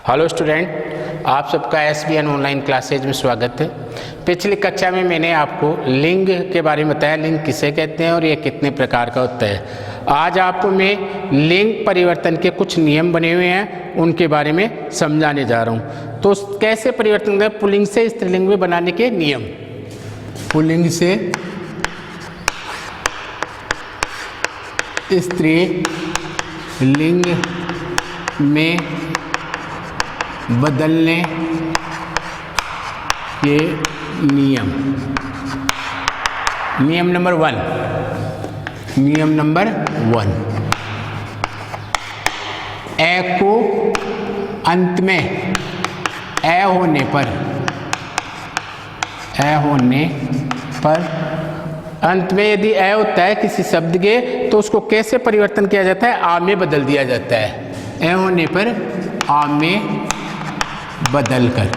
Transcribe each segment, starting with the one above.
Hello student, आप सबका SBN online classes में स्वागत है। पिछली कक्षा में मैंने आपको लिंग के बारे में बताया, लिंग किसे कहते हैं और ये कितने प्रकार का होता है। आज आपको मैं लिंग परिवर्तन के कुछ नियम बने हुए हैं, उनके बारे में समझाने जा रहा हूँ। तो कैसे परिवर्तन करें, पुल्लिंग से स्त्रीलिंग में बनाने के नियम। पुल्लिंग से स्त्रीलिंग में बदलने के नियम। नियम नंबर 1, ए को अंत में ए होने पर अंत में यदि ए होता है किसी शब्द के, तो उसको कैसे परिवर्तन किया जाता है? आ में बदल दिया जाता है। ए होने पर आ में बदल कर।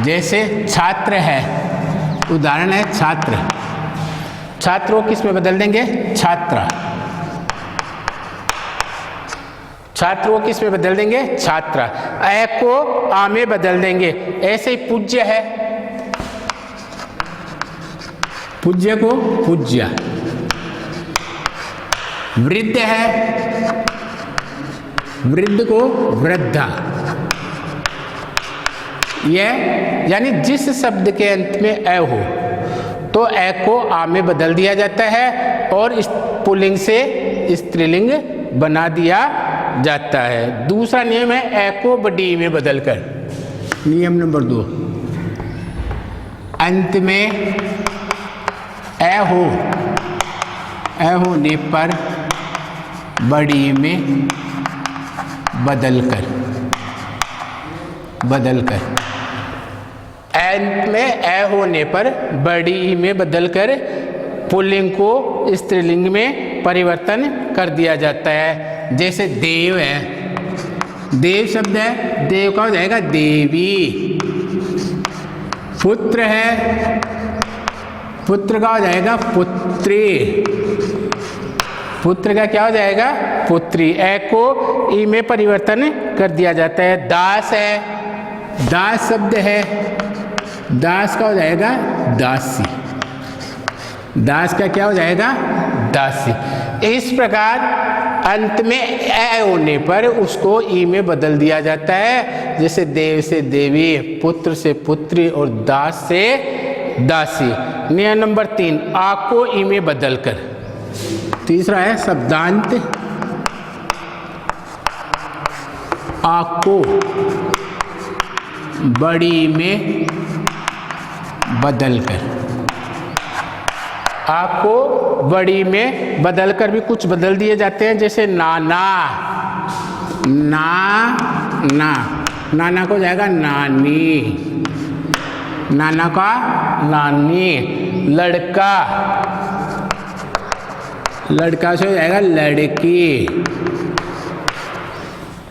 जैसे छात्र है, उदाहरण है छात्र। छात्रों किस में बदल देंगे? छात्रा। छात्रों किस में बदल देंगे? छात्रा। ए को आ में बदल देंगे। ऐसे ही पूज्य है, पूज्य को पूज्या। वृद्ध है, वृद्ध को वृद्धा। यह यानी जिस शब्द के अंत में ए हो तो ए को आ में बदल दिया जाता है और इस पुल्लिंग से स्त्रीलिंग बना दिया जाता है। दूसरा नियम है ए को बड़ी में बदलकर। नियम नंबर 2, अंत में ए होने पर बड़ी में बदलकर। अंत में ए होने पर बड़ी में बदलकर पुल्लिंग को स्त्रीलिंग में परिवर्तन कर दिया जाता है। जैसे देव है, देव शब्द है, देव का हो जाएगा देवी। पुत्र है, पुत्र का हो जाएगा पुत्री। पुत्र का क्या हो जाएगा? पुत्री। ए को ई में परिवर्तन कर दिया जाता है। दास है, दास शब्द है, दास का हो जाएगा दासी। दास का क्या हो जाएगा? दासी। इस प्रकार अंत में ए होने पर उसको ई में बदल दिया जाता है। जैसे देव से देवी, पुत्र से पुत्री और दास से दासी। नियम नंबर 3, आ को ई में बदलकर। तीसरा है शब्दांत। आ को बड़ी में बदलकर। आ को बड़ी में बदलकर भी कुछ बदल दिए जाते हैं। जैसे नाना, नाना को जाएगा नानी, नाना का नानी। लड़का, लड़का से हो जाएगा लड़की।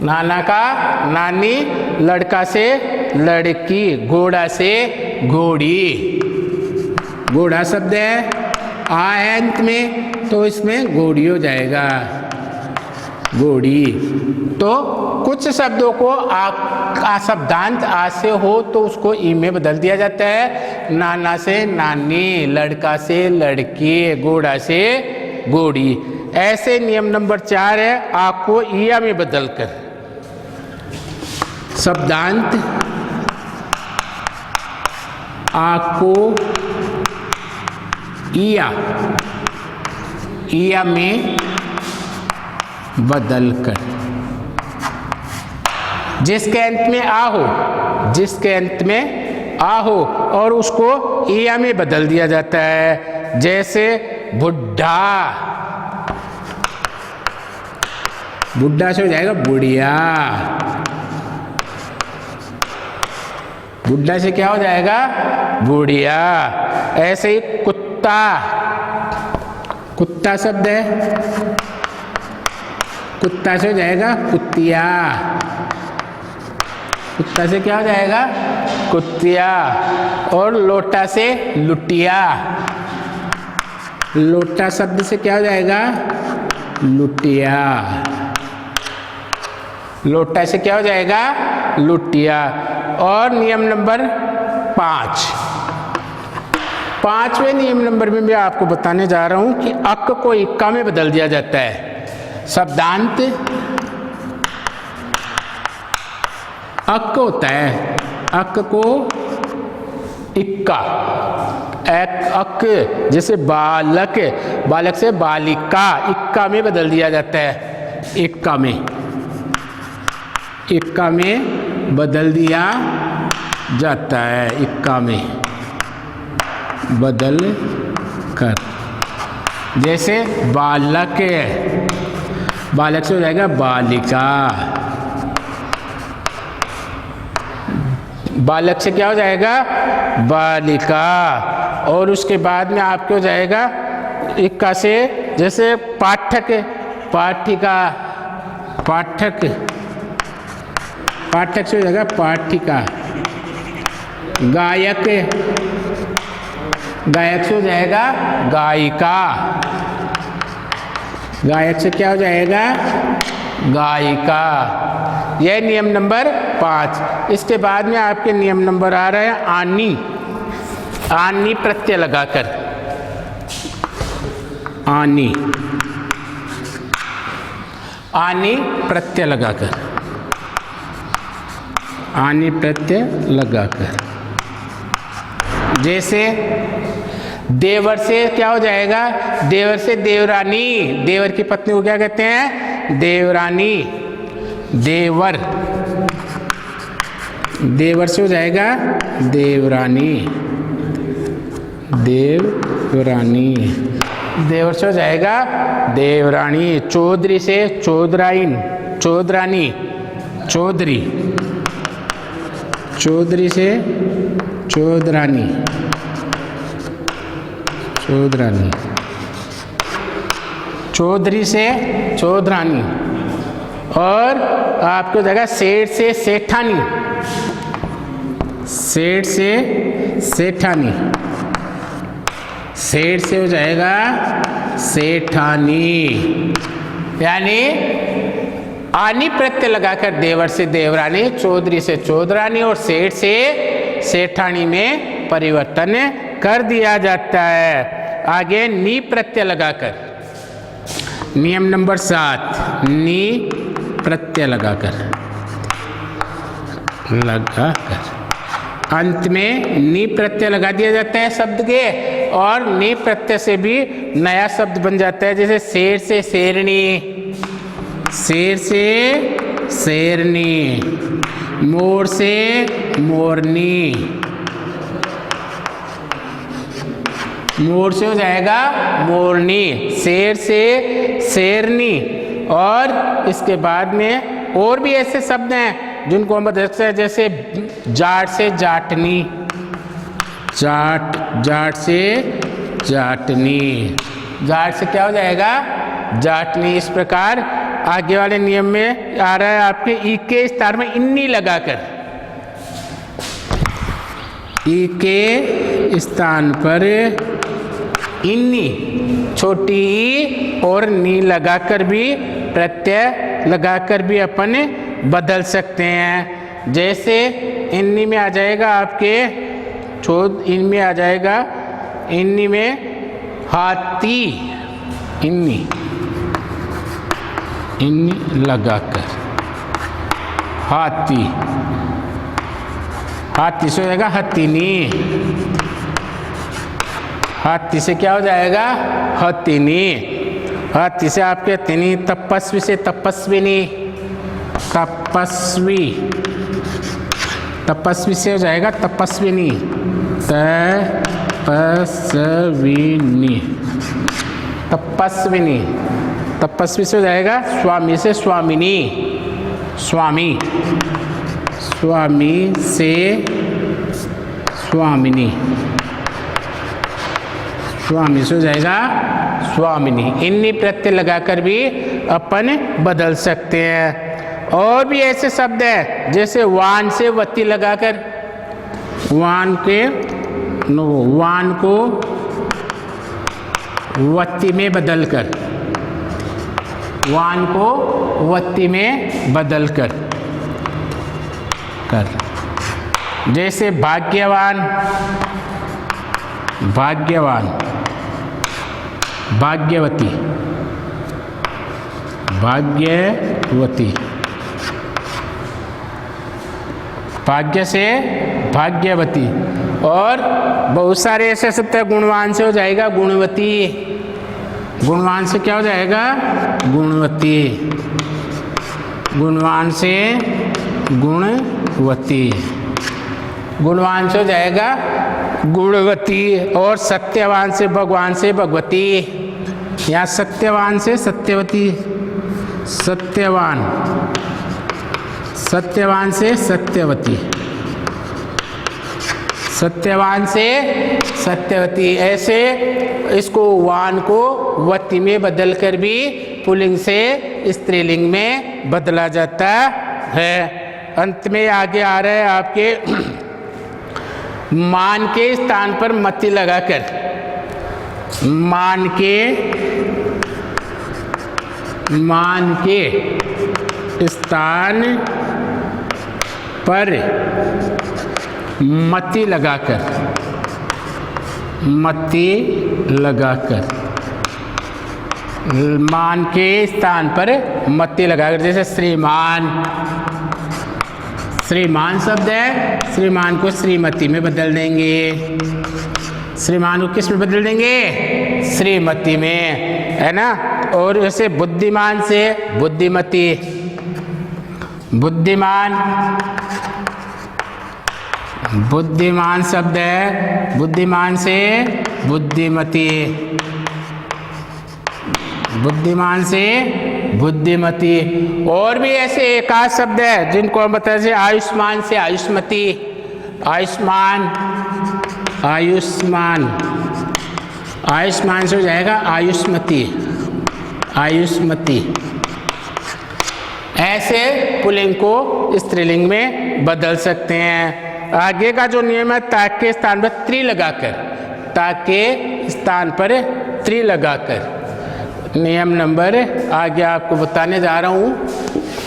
नाना का नानी, लड़का से लड़की। घोड़ा से घोड़ी। घोड़ा शब्द है, आ है अंत में तो इसमें घोड़ी हो जाएगा, घोड़ी। तो कुछ शब्दों को आ शब्दांत आ से हो तो उसको ई में बदल दिया जाता है। नाना से नानी, लड़का से लड़की, घोड़ा से घोड़ी। ऐसे नियम नंबर 4 है आ को इया में बदलकर। शब्दांत आ को इया में बदलकर। जिसके अंत में आ हो, जिसके अंत में आ हो और उसको इया में बदल दिया जाता है। जैसे बुढ़ा, बुढ़ा से हो जाएगा बुढ़िया। बुढ़ा से क्या हो जाएगा? बुढ़िया। ऐसे ही कुत्ता, कुत्ता शब्द है, कुत्ता से हो जाएगा कुतिया। कुत्ता से क्या हो जाएगा? कुतिया। और लोटा से लुटिया। लोटा शब्द से क्या हो जाएगा? लुटिया। लोटा से क्या हो जाएगा? लुटिया। और नियम नंबर 5, 5वें नियम नंबर में मैं आपको बताने जा रहा हूं कि अक को इक्का में बदल दिया जाता है। शब्दांत अक होता है, अक को इक्का, अक जैसे बालक, बालक से बालिका, इक्का में बदल दिया जाता है। इक्का में, इक्का में बदल दिया जाता है, इक्का में बदल कर। जैसे बालक, बालक से हो जाएगा बालिका, बालक से क्या हो जाएगा? बालिका। और उसके बाद में आपके हो जाएगा इक्का से, जैसे पाठक, पाठिका, पाठक, पाठक से हो जाएगा पाठिका। गायक, गायक से हो जाएगा गायिका, गायक से क्या हो जाएगा? गायिका। यह नियम नंबर 5। इसके बाद में आपके नियम नंबर आ रहा है आनी, आनी प्रत्यय लगाकर, आनी, आनी प्रत्यय लगाकर, आनी प्रत्यय लगाकर। जैसे देवर से क्या हो जाएगा? देवर से देवरानी, देवर की पत्नी को क्या कहते हैं? देवरानी। देवर, देवर से हो जाएगा देवरानी, देवरानी, देवर से हो जाएगा देवरानी। चौधरी से चौधराइन, चौधरानी, चौधरी, चौधरी से चौधरानी, चौधरानी, चौधरी से चौधरानी। और आपको जगह सेठ से सेठानी, सेठ से सेठानी, सेठ से हो जाएगा सेठानी। यानी आनी प्रत्यय लगाकर देवर से देवरानी, चौधरी से चौधरानी और सेठ से सेठानी में परिवर्तन कर दिया जाता है। आगे नी प्रत्यय लगाकर, नियम नंबर 7, नी प्रत्यय लगाकर, लगाकर अंत में नी प्रत्यय लगा दिया जाता है शब्द के, और नी प्रत्यय से भी नया शब्द बन जाता है। जैसे शेर से शेरनी, शेर से शेरनी, मोर से मोरनी, मोर से हो जाएगा मोरनी, शेर से शेरनी। और इसके बाद में और भी ऐसे शब्द हैं जिनको हम बदल सकते हैं, जैसे जाट से जाटनी, जाट, जाट से जाटनी, जाट से क्या हो जाएगा? जाटनी। इस प्रकार आगे वाले नियम में आ रहा है आपके ई के स्थान में इन्नी लगाकर, ई के स्थान पर इन्नी, छोटी ई और नी लगाकर भी, प्रत्यय लगाकर भी अपन बदल सकते हैं। जैसे इन्नी में आ जाएगा आपके इनमें आ जाएगा, इन्नी में हाथी, इन्नी, इन्नी लगाकर हाथी, हाथी से हो जाएगा हथिनी, हाथी से क्या हो जाएगा? हथिनी। हाथी से आपके तिनी, तपस्वी से तपस्विनी, तपस्वी, तपस्वी से हो जाएगा तपस्विनी, तपस्विनी, तपस्विनी, तपस्वी से हो जाएगा स्वामी से स्वामिनी, स्वामी, स्वामी से स्वामिनी, स्वामी से हो जाएगा स्वामिनी। इन्हीं प्रत्यय लगाकर भी अपन बदल सकते हैं। और भी ऐसे शब्द हैं जैसे वान से वती लगाकर, वान के वान को वती में बदलकर, वान को वत्ती में बदल कर जैसे भाग्यवान, भाग्यवान, भाग्यवती, भाग्यवती, भाग्य से भाग्यवती। और बहुत सारे ऐसे शब्द है, गुणवान से हो जाएगा गुणवती, गुणवान से क्या हो जाएगा गुणवती, गुणवान से गुणवती, गुणवान से हो जाएगा गुणवती। और सत्यवान से भगवान से भगवती, यहाँ सत्यवान से सत्यवती, सत्यवान, सत्यवान से सत्यवती, सत्यवान से सत्यवती। ऐसे इसको वान को वती में बदलकर भी पुल्लिंग से स्त्रीलिंग में बदला जाता है। अंत में आगे आ रहा है आपके मान के स्थान पर मति लगाकर, मान के स्थान पर मति लगाकर, मति लगाकर, मान के स्थान पर मति लगाकर, जैसे श्रीमान, श्रीमान शब्द है, श्रीमान को श्रीमती में बदल देंगे, श्रीमान को किस में बदल देंगे श्रीमती में, है ना। और जैसे बुद्धिमान से बुद्धिमती, बुद्धिमान, बुद्धिमान शब्द है, बुद्धिमान से बुद्धिमती, बुद्धिमान से बुद्धिमती। और भी ऐसे एक आध शब्द है जिनको हम बताते हैं, आयुष्मान से आयुष्मती, आयुष्मान, आयुष्मान, आयुष्मान से हो जाएगा आयुष्मती, आयुष्मती। ऐसे पुल्लिंग को स्त्रीलिंग में बदल सकते हैं। आगे का जो नियम है, ताक के स्थान पर त्रि लगाकर, ताक के स्थान पर त्रि लगाकर, नियम नंबर आगे आपको बताने जा रहा हूँ।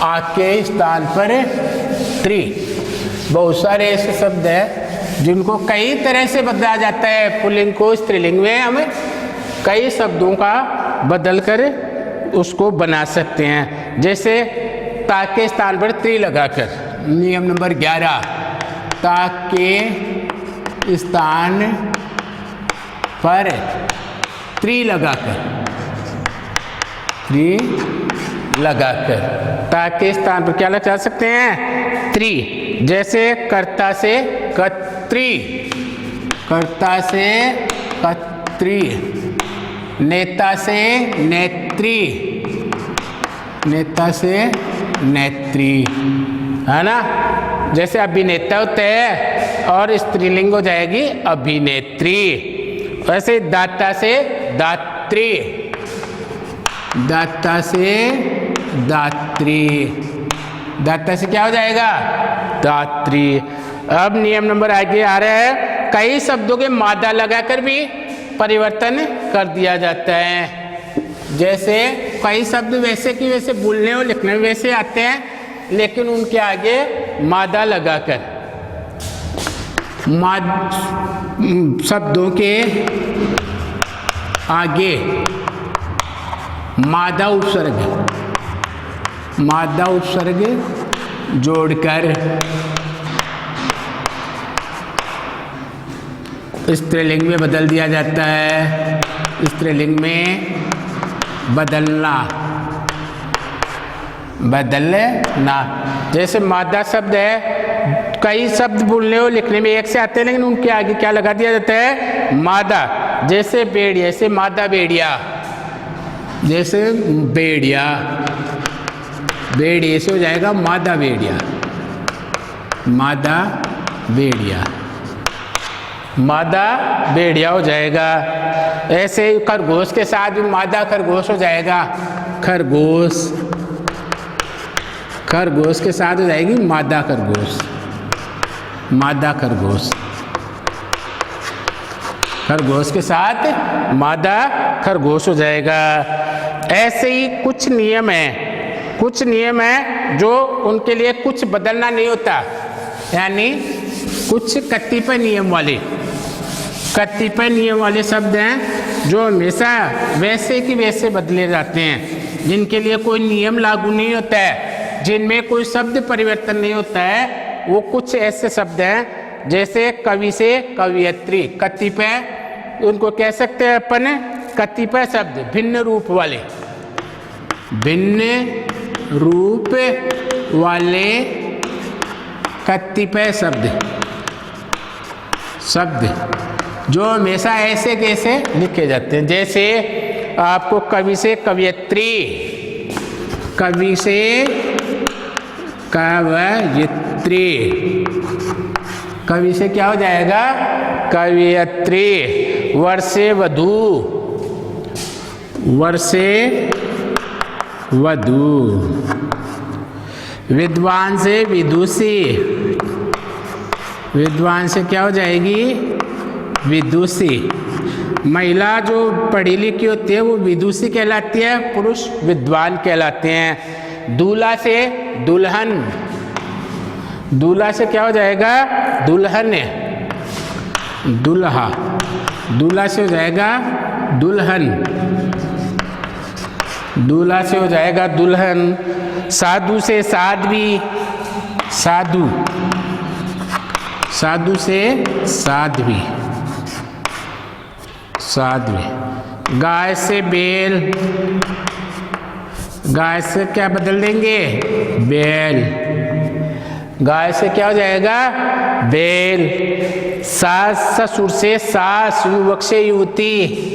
आग के स्थान पर त्रि, बहुत सारे ऐसे शब्द हैं जिनको कई तरह से बदला जाता है। पुल्लिंग को स्त्रीलिंग में हम कई शब्दों का बदल कर उसको बना सकते हैं। जैसे ताक के स्थान पर त्रि लगाकर, नियम नंबर 11, ताक के स्थान पर त्रि लगाकर, त्रि लगाकर, ताक के स्थान पर क्या लगा सकते हैं त्रि। जैसे कर्ता से कत्री, कर्ता से कत्री, नेता से नेत्री, नेता से नेत्री, है ना। जैसे अभिनेता होते हैं और स्त्रीलिंग हो जाएगी अभिनेत्री। वैसे दाता से दात्री, दाता से दात्री, दाता से क्या हो जाएगा दात्री। अब नियम नंबर आगे आ रहा है, कई शब्दों के मादा लगाकर भी परिवर्तन कर दिया जाता है। जैसे कई शब्द वैसे कि वैसे बोलने और लिखने में वैसे आते हैं, लेकिन उनके आगे मादा लगाकर, शब्दों के आगे मादा उपसर्ग, मादा उपसर्ग जोड़कर स्त्रीलिंग में बदल दिया जाता है। स्त्रीलिंग में बदलना, बदलना। जैसे मादा शब्द है, कई शब्द बोलने और लिखने में एक से आते हैं, लेकिन उनके आगे क्या लगा दिया जाता है मादा। जैसे बेड़िया, जैसे मादा बेड़िया, जैसे बेड़िया, बेड़िया से हो जाएगा मादा बेड़िया, मादा बेड़िया, मादा बेड़िया हो जाएगा। ऐसे खरगोश के साथ भी मादा खरगोश हो जाएगा, खरगोश, खरगोश के साथ हो जाएगी मादा खरगोश, मादा खरगोश, खरगोश के साथ मादा खरगोश हो जाएगा। ऐसे ही कुछ नियम हैं जो उनके लिए कुछ बदलना नहीं होता, यानी कुछ कतिपय नियम वाले शब्द हैं जो हमेशा वैसे की वैसे बदले जाते हैं, जिनके लिए कोई नियम लागू नहीं होता है, जिनमें कोई शब्द परिवर्तन नहीं होता है। वो कुछ ऐसे शब्द हैं जैसे कवि से कवियत्री, कतिपय, उनको कह सकते हैं अपन कतिपय शब्द, भिन्न रूप वाले कतिपय शब्द जो हमेशा ऐसे कैसे लिखे जाते हैं। जैसे आपको कवि से कवियत्री, कवि से क्या हो जाएगा? कवियत्री। वर से वधू, विद्वान से विदुषी, विद्वान से क्या हो जाएगी? विदुषी। महिला जो पढ़ी लिखी होती है वो विदुषी कहलाती है, पुरुष विद्वान कहलाते हैं। दूल्हा से दुल्हन, दूल्हा से क्या हो जाएगा? दुल्हन। दूल्हा से हो जाएगा दुल्हन, दूल्हा से हो जाएगा दुल्हन। साधु से साध्वी, साधु से साध्वी। गाय से बैल, गाय से क्या बदल देंगे? बैल। गाय से क्या हो जाएगा? बैल। सास ससुर से सास, युवक से युवती,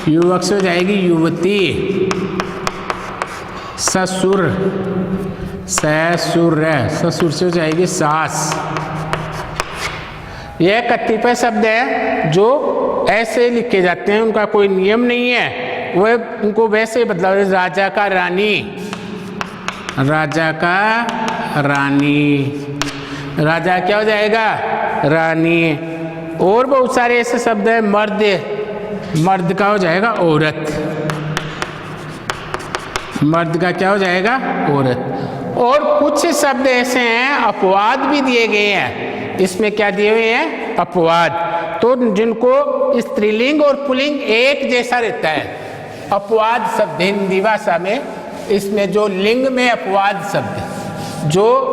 युवक से हो जाएगी युवती। ससुर से हो जाएगी सास। यह कतिपय शब्द हैं जो ऐसे लिखे जाते हैं, उनका कोई नियम नहीं है, वह उनको वैसे ही बदला। राजा का रानी, राजा क्या हो जाएगा? रानी। और बहुत सारे ऐसे शब्द हैं। मर्द का हो जाएगा औरत, मर्द का क्या हो जाएगा? औरत। और कुछ शब्द ऐसे हैं अपवाद भी दिए गए हैं, इसमें क्या दिए हुए हैं? अपवाद। तो जिनको स्त्रीलिंग और पुल्लिंग एक जैसा रहता है, अपवाद शब्द हिंदी भाषा में, इसमें जो लिंग में अपवाद शब्द जो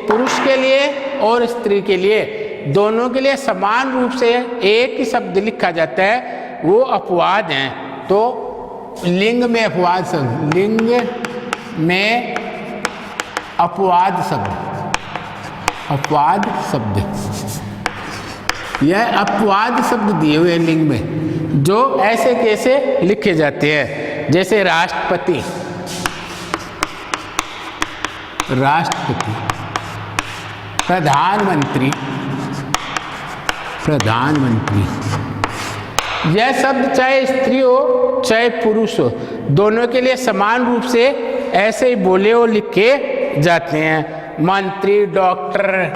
पुरुष के लिए और स्त्री के लिए दोनों के लिए समान रूप से एक ही शब्द लिखा जाता है, वो अपवाद हैं। तो लिंग में अपवाद शब्द, अपवाद शब्द, यह अपवाद शब्द दिए हुए लिंग में जो ऐसे कैसे लिखे जाते हैं। जैसे राष्ट्रपति, प्रधानमंत्री, यह शब्द चाहे स्त्री हो चाहे पुरुष हो, दोनों के लिए समान रूप से ऐसे ही बोले और लिखे जाते हैं। मंत्री, डॉक्टर,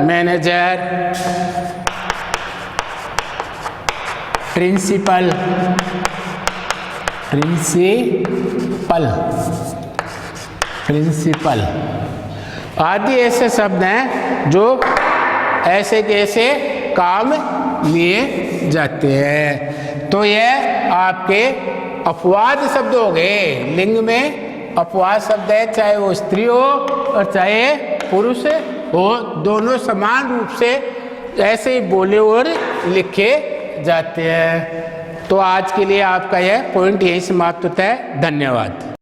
मैनेजर, प्रिंसिपल आदि ऐसे शब्द हैं जो ऐसे कैसे काम लिए जाते हैं। तो यह आपके अपवाद शब्द हो गए। लिंग में अपवाद शब्द है, चाहे वो स्त्री हो और चाहे पुरुष हो, दोनों समान रूप से ऐसे ही बोले और लिखे जाते हैं। तो आज के लिए आपका यह पॉइंट यही समाप्त होता है। धन्यवाद।